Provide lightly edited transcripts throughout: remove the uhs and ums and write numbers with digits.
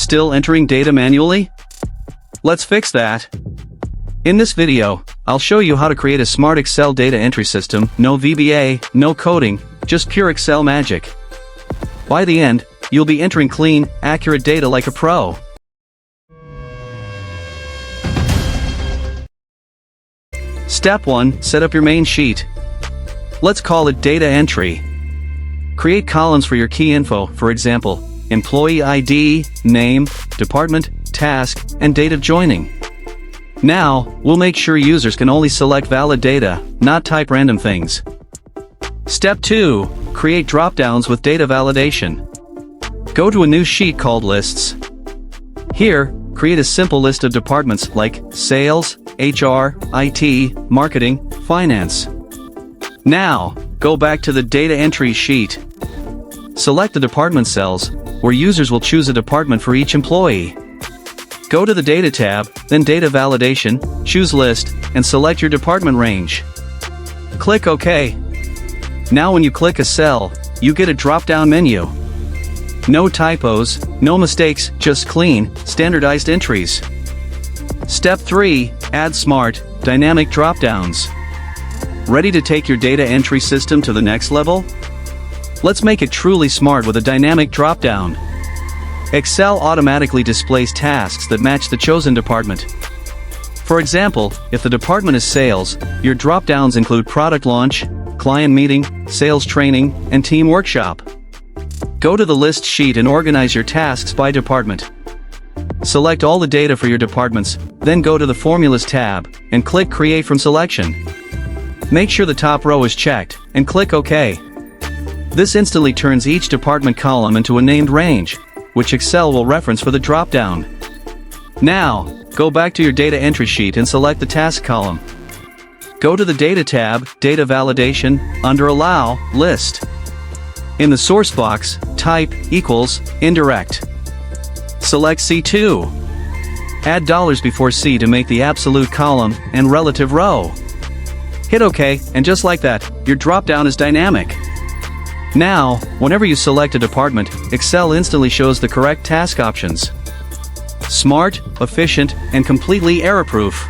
Still entering data manually? Let's fix that. In this video, I'll show you how to create a smart Excel data entry system, no VBA, no coding, just pure Excel magic. By the end, you'll be entering clean, accurate data like a pro. Step 1. Set up your main sheet. Let's call it Data Entry. Create columns for your key info, for example, employee ID, name, department, task, and date of joining. Now, we'll make sure users can only select valid data, not type random things. Step 2. Create dropdowns with data validation. Go to a new sheet called Lists. Here, create a simple list of departments like Sales, HR, IT, Marketing, Finance. Now, go back to the Data Entry sheet. Select the department cells, where users will choose a department for each employee. Go to the Data tab, then Data Validation, choose List, and select your department range. Click OK. Now when you click a cell, you get a drop-down menu. No typos, no mistakes, just clean, standardized entries. Step 3. Add smart, dynamic drop-downs. Ready to take your data entry system to the next level? Let's make it truly smart with a dynamic drop-down. Excel automatically displays tasks that match the chosen department. For example, if the department is sales, your drop-downs include product launch, client meeting, sales training, and team workshop. Go to the list sheet and organize your tasks by department. Select all the data for your departments, then go to the Formulas tab, and click Create from Selection. Make sure the top row is checked, and click OK. This instantly turns each department column into a named range, which Excel will reference for the drop-down. Now, go back to your data entry sheet and select the task column. Go to the Data tab, Data Validation, under Allow, List. In the source box, type =indirect. Select C2. Add dollars before C to make the absolute column and relative row. Hit OK, and just like that, your drop-down is dynamic. Now, whenever you select a department, Excel instantly shows the correct task options. Smart, efficient, and completely error-proof.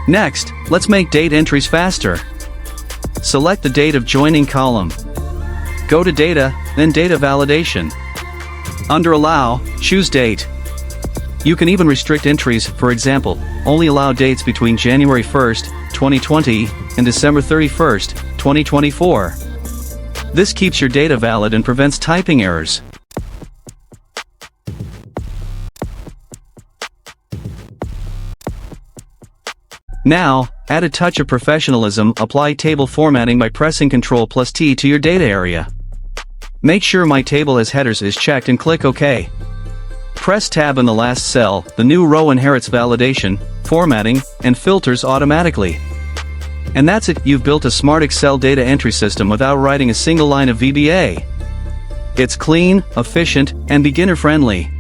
Next, let's make date entries faster. Select the date of joining column. Go to Data, then Data Validation. Under Allow, choose Date. You can even restrict entries, for example, only allow dates between January 1st, 2020, and December 31st, 2024. This keeps your data valid and prevents typing errors. Now, add a touch of professionalism, apply table formatting by pressing Ctrl+T to your data area. Make sure My Table has headers is checked and click OK. Press Tab in the last cell, the new row inherits validation, formatting, and filters automatically. And that's it, you've built a smart Excel data entry system without writing a single line of VBA. It's clean, efficient, and beginner-friendly.